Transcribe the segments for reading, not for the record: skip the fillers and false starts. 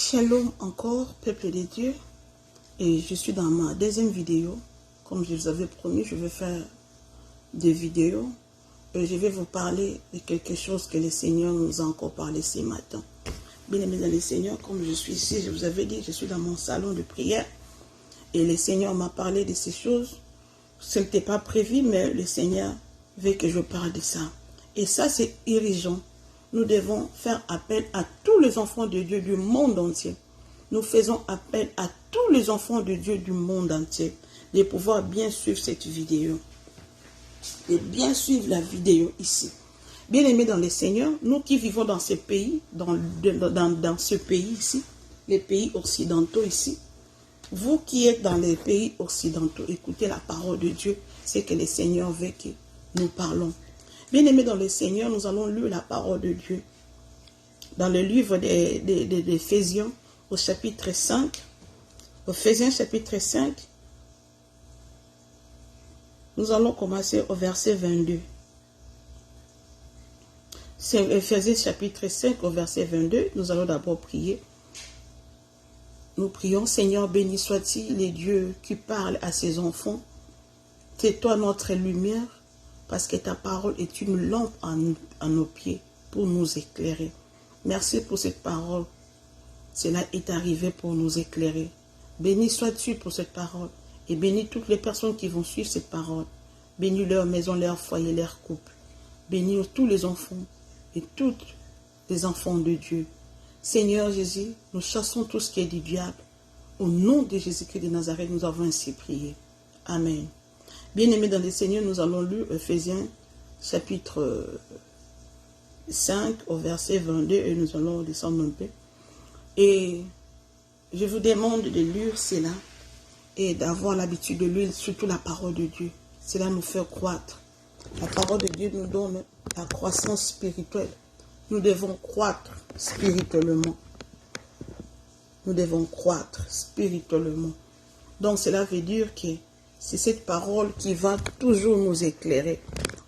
Shalom encore, peuple de Dieu. Et je suis dans ma deuxième vidéo. Comme je vous avais promis, je vais faire des vidéos. Et je vais vous parler de quelque chose que le Seigneur nous a encore parlé ce matin. Bien-aimés dans le Seigneur, comme je suis ici, je vous avais dit, je suis dans mon salon de prière. Et le Seigneur m'a parlé de ces choses. Ce n'était pas prévu, mais le Seigneur veut que je parle de ça. Et ça, c'est irrigeant. Nous devons faire appel à tous les enfants de Dieu du monde entier. Nous faisons appel à tous les enfants de Dieu du monde entier de pouvoir bien suivre cette vidéo. Et bien suivre la vidéo ici. Bien-aimés dans le Seigneur, nous qui vivons dans ce pays, dans ce pays ici, les pays occidentaux ici, vous qui êtes dans les pays occidentaux, écoutez la parole de Dieu, c'est que le Seigneur veut que nous parlons. Bien-aimés dans le Seigneur, nous allons lire la parole de Dieu. Dans le livre d'Éphésiens, au chapitre 5, Éphésiens chapitre 5, nous allons commencer au verset 22. C'est Éphésiens chapitre 5, au verset 22, nous allons d'abord prier. Nous prions, Seigneur, béni soit-il, les dieux qui parlent à ses enfants. C'est toi notre lumière, parce que ta parole est une lampe à nos pieds pour nous éclairer. Merci pour cette parole. Cela est arrivé pour nous éclairer. Béni sois-tu pour cette parole et bénis toutes les personnes qui vont suivre cette parole. Bénis leur maison, leur foyer, leur couple. Bénis tous les enfants et toutes les enfants de Dieu. Seigneur Jésus, nous chassons tout ce qui est du diable. Au nom de Jésus-Christ de Nazareth, nous avons ainsi prié. Amen. Bien-aimés dans le Seigneur, nous allons lire Éphésiens chapitre 5 au verset 22 et nous allons descendre un peu. Et je vous demande de lire cela et d'avoir l'habitude de lire surtout la parole de Dieu. Cela nous fait croître. La parole de Dieu nous donne la croissance spirituelle. Nous devons croître spirituellement. Nous devons croître spirituellement. Donc cela veut dire que c'est cette parole qui va toujours nous éclairer.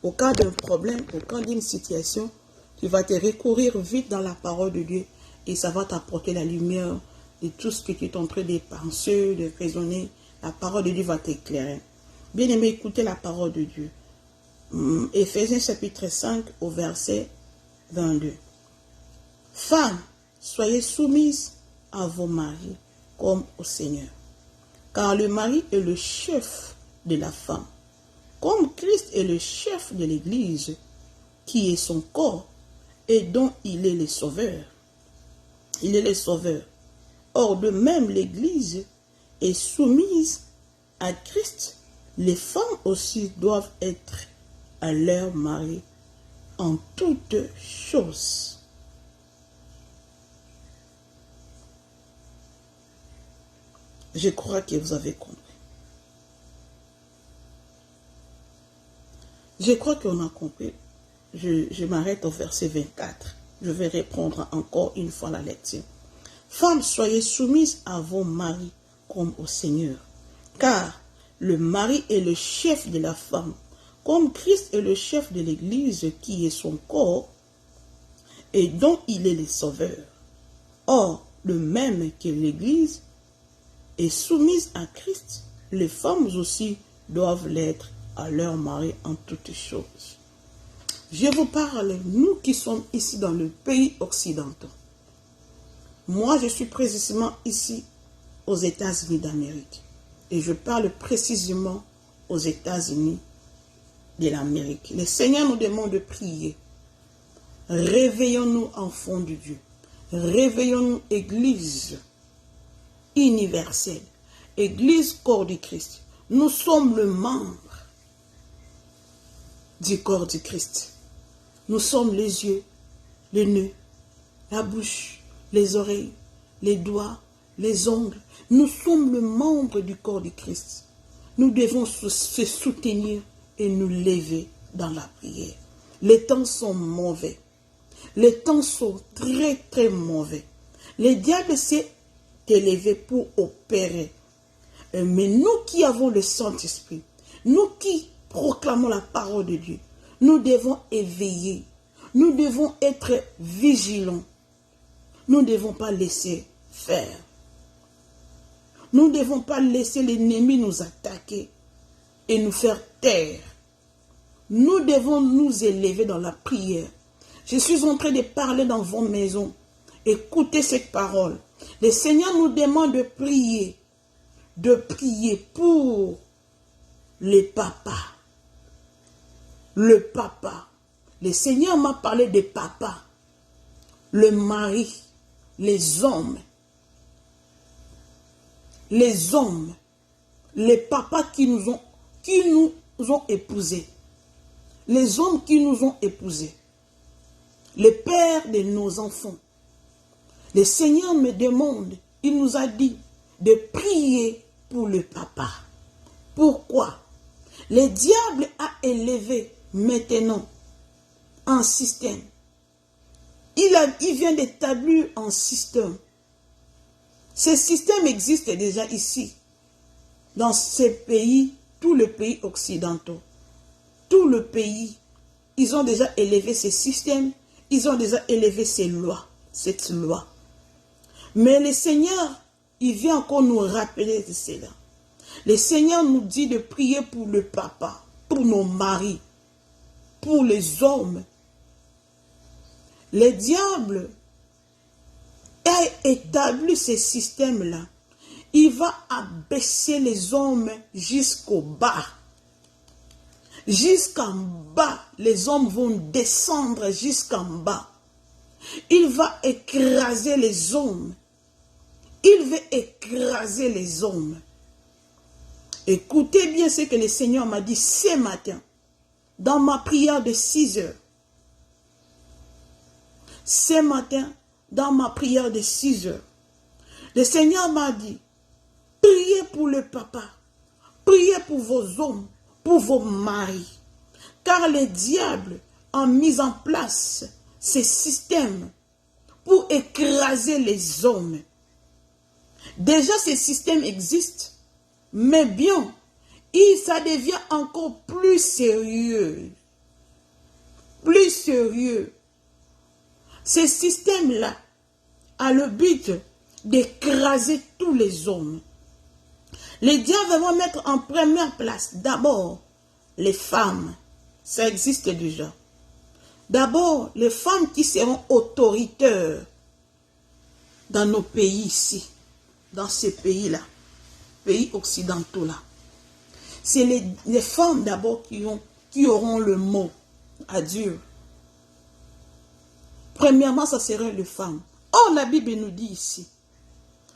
Au cas d'un problème, au cas d'une situation, tu vas te recourir vite dans la parole de Dieu et ça va t'apporter la lumière de tout ce que tu es en train de penser, de raisonner. La parole de Dieu va t'éclairer. Bien aimé, écoutez la parole de Dieu. Éphésiens chapitre 5 au verset 22. Femmes, soyez soumises à vos maris comme au Seigneur. Car le mari est le chef de la femme, comme Christ est le chef de l'Église, qui est son corps et dont il est le sauveur. Il est le sauveur. Or, de même, l'Église est soumise à Christ. Les femmes aussi doivent être à leur mari en toutes choses. Je crois que vous avez compris. Je crois qu'on a compris. Je m'arrête au verset 24. Je vais répondre encore une fois la lecture. Femmes, soyez soumises à vos maris comme au Seigneur. Car le mari est le chef de la femme, comme Christ est le chef de l'Église qui est son corps et dont il est le sauveur. Or, de même que l'Église est soumise à Christ, les femmes aussi doivent l'être à leur mari en toutes choses. Je vous parle, nous qui sommes ici dans le pays occidental. Moi, je suis précisément ici aux États-Unis d'Amérique. Et je parle précisément aux États-Unis de l'Amérique. Le Seigneur nous demande de prier. Réveillons-nous, enfants de Dieu. Réveillons-nous, Église universelle. Église corps du Christ. Nous sommes le membre du corps du Christ. Nous sommes les yeux, les nez, la bouche, les oreilles, les doigts, les ongles. Nous sommes le membre du corps du Christ. Nous devons se soutenir et nous lever dans la prière. Les temps sont mauvais. Les temps sont très très mauvais. Le diable s'est élevé pour opérer. Mais nous qui avons le Saint-Esprit, nous qui proclamons la parole de Dieu, nous devons éveiller. Nous devons être vigilants. Nous ne devons pas laisser faire. Nous ne devons pas laisser l'ennemi nous attaquer et nous faire taire. Nous devons nous élever dans la prière. Je suis en train de parler dans vos maisons. Écoutez cette parole. Le Seigneur nous demande de prier pour les papas. Le papa. Le Seigneur m'a parlé des papas, le mari, les hommes, les papas qui nous ont épousés, les hommes qui nous ont épousés, les pères de nos enfants. Le Seigneur me demande, il nous a dit de prier pour le papa. Pourquoi? Le diable a élevé maintenant un système. Il vient d'établir un système. Ce système existe déjà ici, dans ces pays, tous les pays occidentaux. Tout le pays, ils ont déjà élevé ces systèmes, ils ont déjà élevé ces lois, cette loi. Mais le Seigneur, il vient encore nous rappeler de cela. Le Seigneur nous dit de prier pour le papa, pour nos maris, pour les hommes. Le diable a établi ce système-là. Il va abaisser les hommes jusqu'au bas. Jusqu'en bas, les hommes vont descendre jusqu'en bas. Il va écraser les hommes. Il veut écraser les hommes. Écoutez bien ce que le Seigneur m'a dit ce matin, dans ma prière de 6 heures. Ce matin, dans ma prière de 6 heures, le Seigneur m'a dit, priez pour le papa, priez pour vos hommes, pour vos maris, car le diable a mis en place ces systèmes pour écraser les hommes. Déjà, ces systèmes existent, mais bien, ça devient encore plus sérieux. Plus sérieux. Ce système-là a le but d'écraser tous les hommes. Les diables vont mettre en première place d'abord les femmes. Ça existe déjà. D'abord, les femmes qui seront autoritaires dans nos pays ici, dans ces pays-là, pays occidentaux là. C'est les femmes d'abord qui auront le mot à dire. Premièrement, ça serait les femmes. Or, la Bible nous dit ici,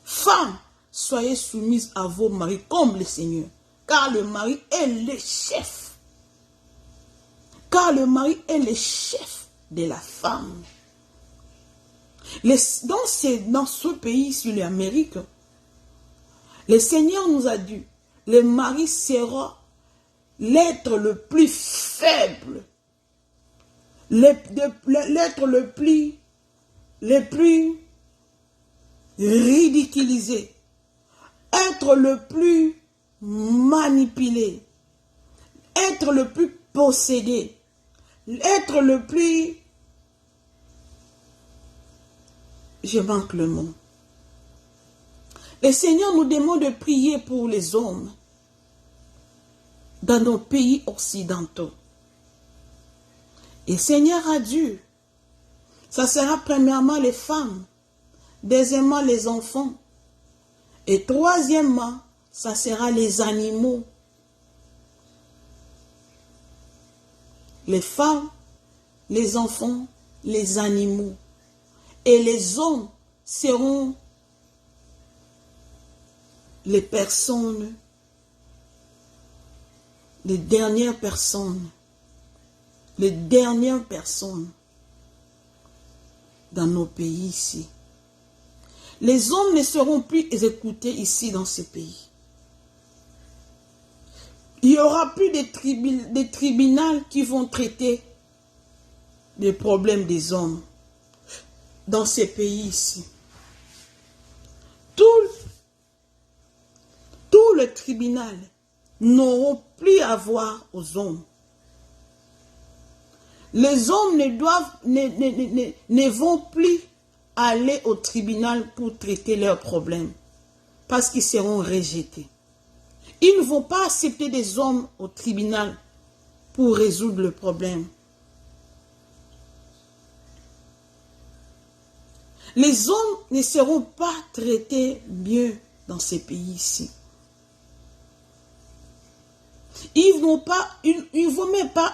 femmes, soyez soumises à vos maris comme le Seigneur, car le mari est le chef. Car le mari est le chef de la femme. Dans ce pays, sur l'Amérique, le Seigneur nous a dit, le mari sera l'être le plus faible, l'être le plus ridiculisé, être le plus manipulé, être le plus possédé, être le plus... Je manque le mot. Le Seigneur nous demande de prier pour les hommes dans nos pays occidentaux. Et Seigneur a dit, ça sera premièrement les femmes, deuxièmement les enfants, et troisièmement, ça sera les animaux. Les femmes, les enfants, les animaux. Et les hommes seront les personnes, les dernières personnes dans nos pays ici. Les hommes ne seront plus écoutés ici dans ces pays. Il n'y aura plus de tribunaux qui vont traiter les problèmes des hommes dans ces pays ici. Tous les tribunaux n'auront plus à voir aux hommes. Les hommes ne vont plus aller au tribunal pour traiter leurs problèmes. Parce qu'ils seront rejetés. Ils ne vont pas accepter des hommes au tribunal pour résoudre le problème. Les hommes ne seront pas traités mieux dans ces pays-ci. Ils vont même pas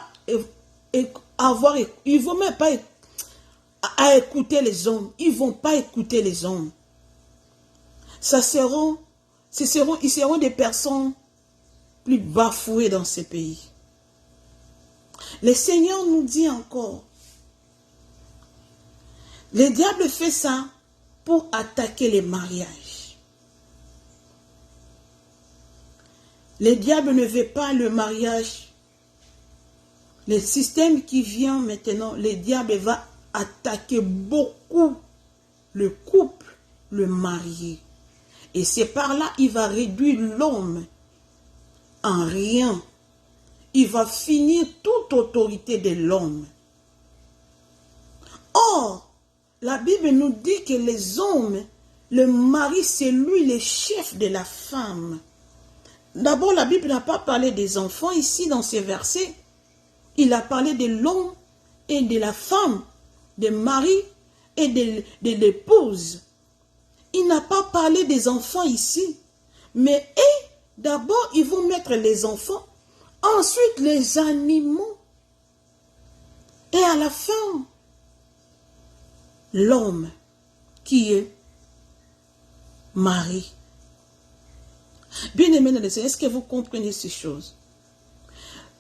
à écouter les hommes. Ils vont pas écouter les hommes. Ils seront des personnes plus bafouées dans ces pays. Le Seigneur nous dit encore, le diable fait ça pour attaquer les mariages. Le diable ne veut pas le mariage. Le système qui vient maintenant, le diable va attaquer beaucoup le couple, le marié. Et c'est par là il va réduire l'homme en rien. Il va finir toute autorité de l'homme. Or, la Bible nous dit que les hommes, le mari, c'est lui le chef de la femme. D'abord, la Bible n'a pas parlé des enfants ici dans ces versets. Il a parlé de l'homme et de la femme, des maris et de l'épouse. Il n'a pas parlé des enfants ici. Mais d'abord, ils vont mettre les enfants, ensuite les animaux. Et à la fin, l'homme qui est mari. Bien aimé dans le Seigneur, est-ce que vous comprenez ces choses?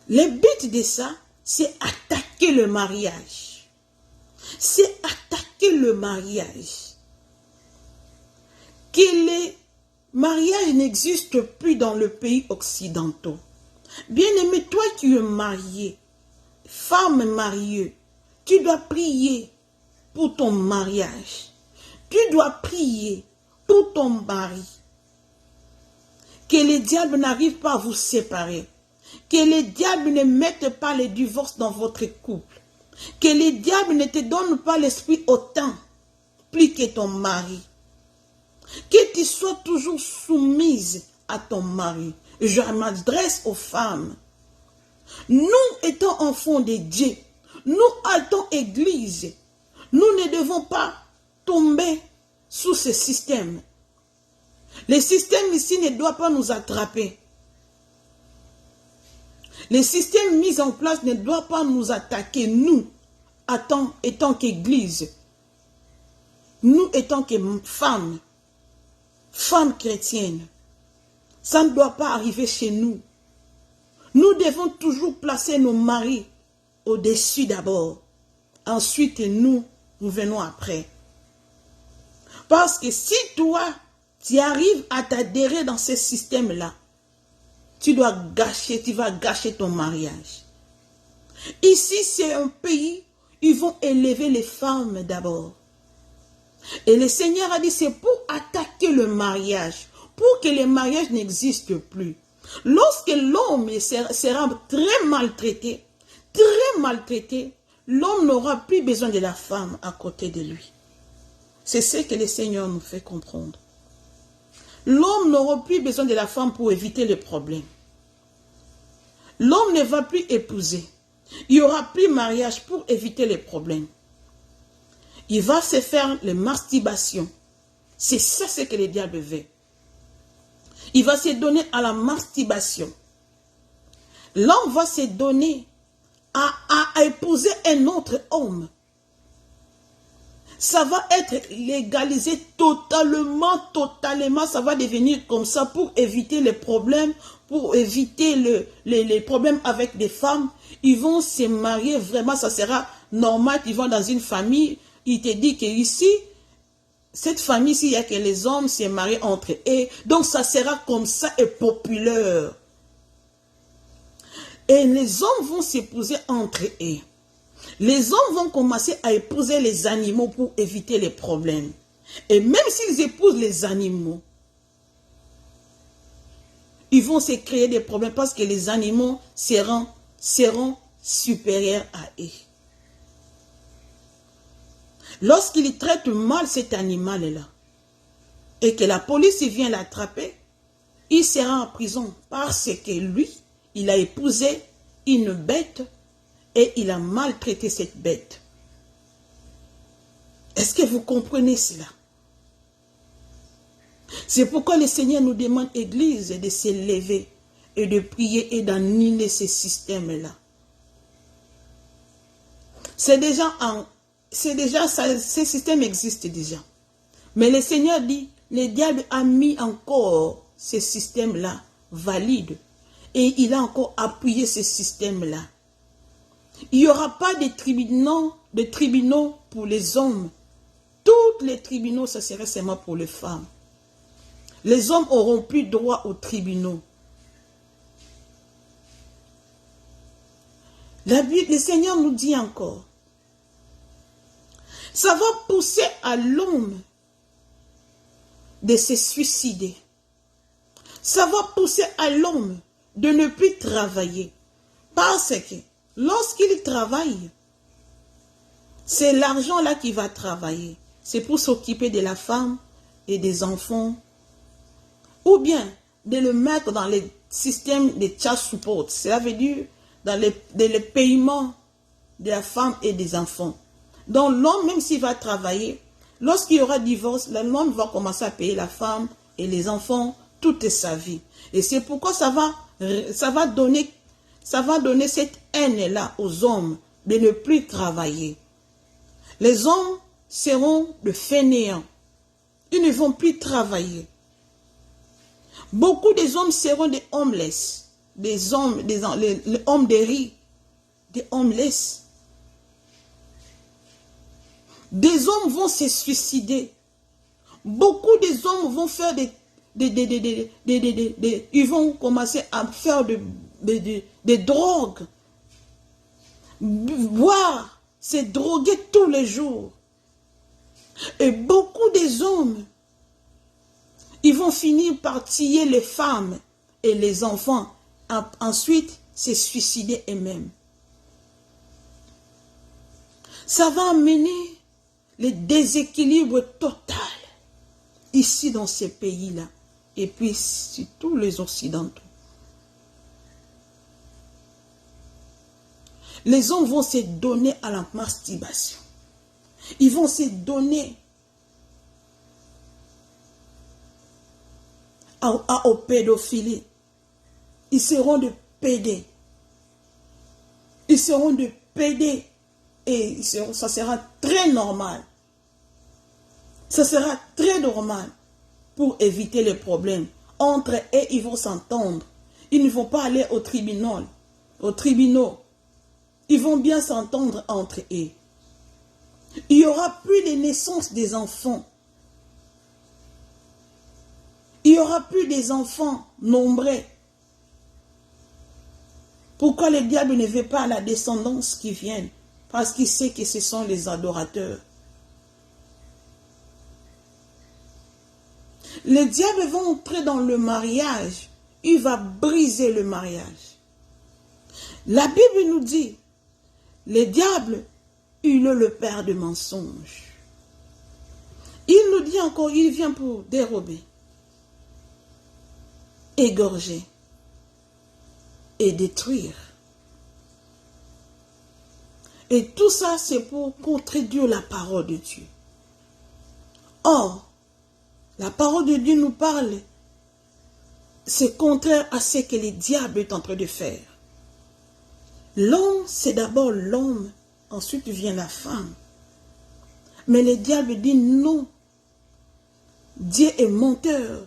Le but de ça, c'est attaquer le mariage. C'est attaquer le mariage. Que les mariages n'existent plus dans le pays occidental. Bien aimé, toi qui es marié, femme mariée, tu dois prier pour ton mariage. Tu dois prier pour ton mari. Que le diable n'arrive pas à vous séparer. Que le diable ne mette pas le divorce dans votre couple. Que le diable ne te donne pas l'esprit autant, plus que ton mari. Que tu sois toujours soumise à ton mari. Je m'adresse aux femmes. Nous étant enfants de Dieu, nous étant église, nous ne devons pas tomber sous ce système. Le système ici ne doit pas nous attraper. Le système mis en place ne doit pas nous attaquer, nous, étant qu'église. Nous étant que femmes chrétiennes. Ça ne doit pas arriver chez nous. Nous devons toujours placer nos maris au-dessus d'abord. Ensuite, nous venons après. Parce que si toi, tu arrives à t'adhérer dans ce système-là, tu vas gâcher ton mariage. Ici, c'est un pays, ils vont élever les femmes d'abord. Et le Seigneur a dit, c'est pour attaquer le mariage, pour que le mariage n'existe plus. Lorsque l'homme sera très maltraité, l'homme n'aura plus besoin de la femme à côté de lui. C'est ce que le Seigneur nous fait comprendre. L'homme n'aura plus besoin de la femme pour éviter les problèmes. L'homme ne va plus épouser. Il n'y aura plus mariage pour éviter les problèmes. Il va se faire les masturbations. C'est ça ce que le diable veut. Il va se donner à la masturbation. L'homme va se donner à épouser un autre homme. Ça va être légalisé totalement, ça va devenir comme ça pour éviter les problèmes, pour éviter les problèmes avec des femmes. Ils vont se marier, vraiment ça sera normal, ils vont dans une famille, il te dit que ici, cette famille-ci, il y a que les hommes se marient entre eux, donc ça sera comme ça et populaire. Et les hommes vont s'épouser entre eux. Les hommes vont commencer à épouser les animaux pour éviter les problèmes. Et même s'ils épousent les animaux, ils vont se créer des problèmes parce que les animaux seront supérieurs à eux. Lorsqu'il traite mal cet animal-là, et que la police vient l'attraper, il sera en prison parce que lui, il a épousé une bête et il a maltraité cette bête. Est-ce que vous comprenez cela? C'est pourquoi le Seigneur nous demande, Église, de s'élever et de prier et d'annihiler ces systèmes-là. Ces systèmes existent déjà. Mais le Seigneur dit, le diable a mis encore ces systèmes-là valides. Et il a encore appuyé ces systèmes-là. Il n'y aura pas de tribunaux pour les hommes. Tous les tribunaux, ça serait seulement pour les femmes. Les hommes auront plus droit aux tribunaux. Le Seigneur nous dit encore, ça va pousser à l'homme de se suicider. Ça va pousser à l'homme de ne plus travailler. Parce que lorsqu'il travaille, c'est l'argent là qui va travailler. C'est pour s'occuper de la femme et des enfants. Ou bien de le mettre dans les systèmes de child support. Cela veut dire dans les paiements de la femme et des enfants. Donc l'homme, même s'il va travailler, lorsqu'il y aura divorce, l'homme va commencer à payer la femme et les enfants toute sa vie. Et c'est pourquoi ça va donner cette haine-là aux hommes de ne plus travailler. Les hommes seront de fainéants. Ils ne vont plus travailler. Beaucoup des hommes seront des homeless, les hommes de riz, des homeless. Des hommes vont se suicider. Beaucoup des hommes vont faire ils vont commencer à faire des drogues. Boire, se droguer tous les jours. Et beaucoup des hommes, ils vont finir par tuer les femmes et les enfants. Ensuite, se suicider eux-mêmes. Ça va amener le déséquilibre total ici dans ces pays-là. Et puis sur tous les Occidentaux. Les hommes vont se donner à la masturbation. Ils vont se donner aux pédophilie. Ils seront de pédés. Ils seront de pédés. Et ça sera très normal. Ça sera très normal pour éviter les problèmes. Entre eux, ils vont s'entendre. Ils ne vont pas aller au tribunal. Aux tribunaux. Ils vont bien s'entendre entre eux. Il n'y aura plus de naissance des enfants. Il n'y aura plus des enfants nombreux. Pourquoi le diable ne veut pas la descendance qui vienne? Parce qu'il sait que ce sont les adorateurs. Le diable va entrer dans le mariage. Il va briser le mariage. La Bible nous dit, le diable, il est le père de mensonges. Il nous dit encore, il vient pour dérober, égorger et détruire. Et tout ça, c'est pour contredire la parole de Dieu. Or, la parole de Dieu nous parle, c'est contraire à ce que le diable est en train de faire. L'homme, c'est d'abord l'homme, ensuite vient la femme. Mais le diable dit non. Dieu est menteur.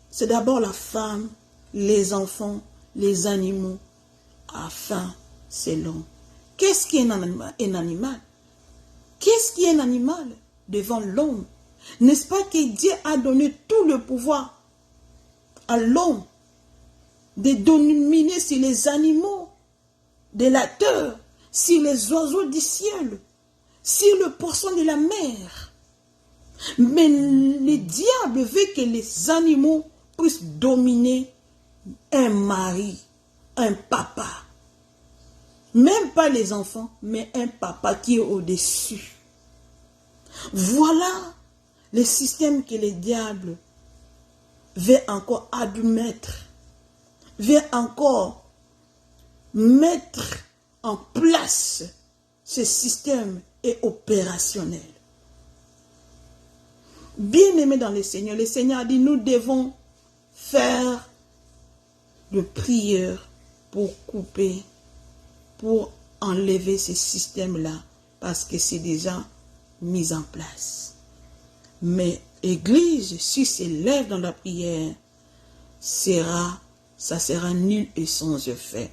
C'est d'abord la femme, les enfants, les animaux. Enfin, c'est l'homme. Qu'est-ce qui est un animal? Qu'est-ce qui est un animal devant l'homme? N'est-ce pas que Dieu a donné tout le pouvoir à l'homme de dominer sur les animaux de la terre, sur les oiseaux du ciel, sur le poisson de la mer? Mais le diable veut que les animaux puissent dominer un mari, un papa. Même pas les enfants, mais un papa qui est au-dessus. Voilà les systèmes que le diable veut encore admettre, veut encore mettre en place. Ce système est opérationnel. Bien-aimés dans le Seigneur a dit, nous devons faire de prières pour couper, pour enlever ce système-là, parce que c'est déjà mis en place. Mais l'Église, si s'élève dans la prière, ça sera nul et sans effet.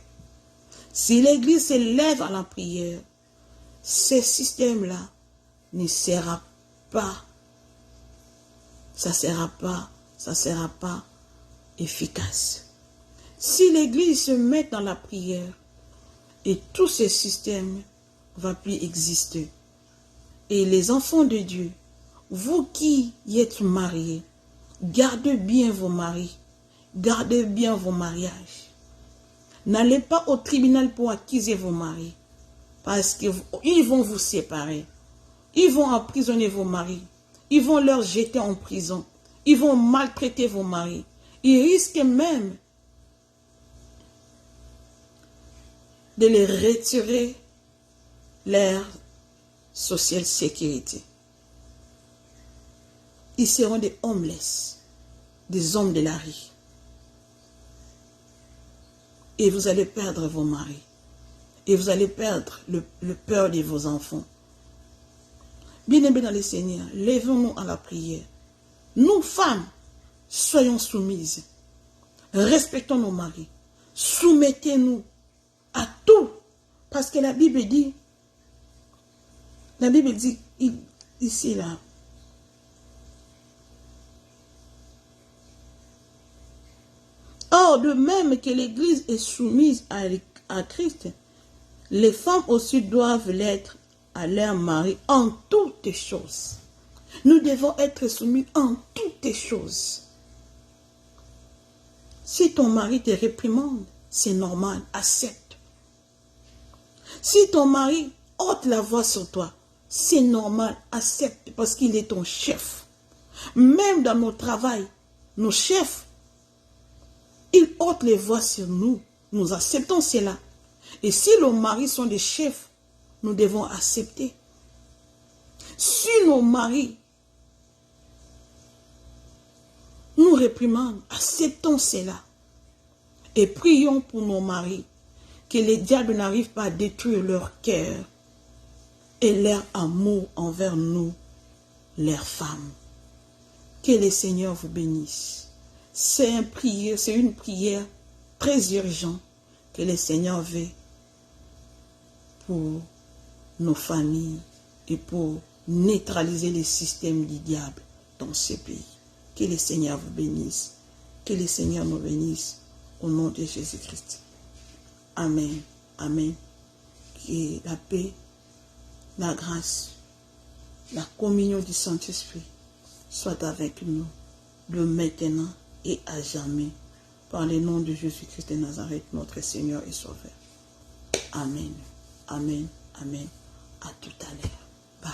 Si l'Église s'élève dans la prière, ce système-là ne sera pas, ça sera pas efficace. Si l'Église se met dans la prière, et tout ce système ne va plus exister. Et les enfants de Dieu, vous qui êtes mariés, gardez bien vos maris, gardez bien vos mariages. N'allez pas au tribunal pour accuser vos maris, parce qu'ils vont vous séparer. Ils vont emprisonner vos maris. Ils vont leur jeter en prison. Ils vont maltraiter vos maris. Ils risquent même de les retirer leur social sécurité. Ils seront des homeless, des hommes de la rue. Et vous allez perdre vos maris. Et vous allez perdre le peur de vos enfants. Bien-aimés dans le Seigneur, levons-nous à la prière. Nous, femmes, soyons soumises. Respectons nos maris. Soumettez-nous à tout. Parce que la Bible dit ici, là, or, de même que l'Église est soumise à Christ, les femmes aussi doivent l'être à leur mari en toutes choses. Nous devons être soumis en toutes choses. Si ton mari te réprimande, c'est normal, accepte. Si ton mari ôte la voix sur toi, c'est normal, accepte, parce qu'il est ton chef. Même dans nos travails, nos chefs, ils ôtent les voix sur nous. Nous acceptons cela. Et si nos maris sont des chefs, nous devons accepter. Si nos maris nous réprimandent, acceptons cela. Et prions pour nos maris, que les diables n'arrivent pas à détruire leur cœur et leur amour envers nous, leurs femmes. Que le Seigneur vous bénisse. C'est une prière très urgente que le Seigneur veut pour nos familles et pour neutraliser les systèmes du diable dans ce pays. Que le Seigneur vous bénisse. Que le Seigneur nous bénisse au nom de Jésus-Christ. Amen. Amen. Que la paix, la grâce, la communion du Saint-Esprit soit avec nous, de maintenant et à jamais. Par le nom de Jésus-Christ de Nazareth, notre Seigneur et Sauveur. Amen. Amen. Amen. À tout à l'heure. Bye.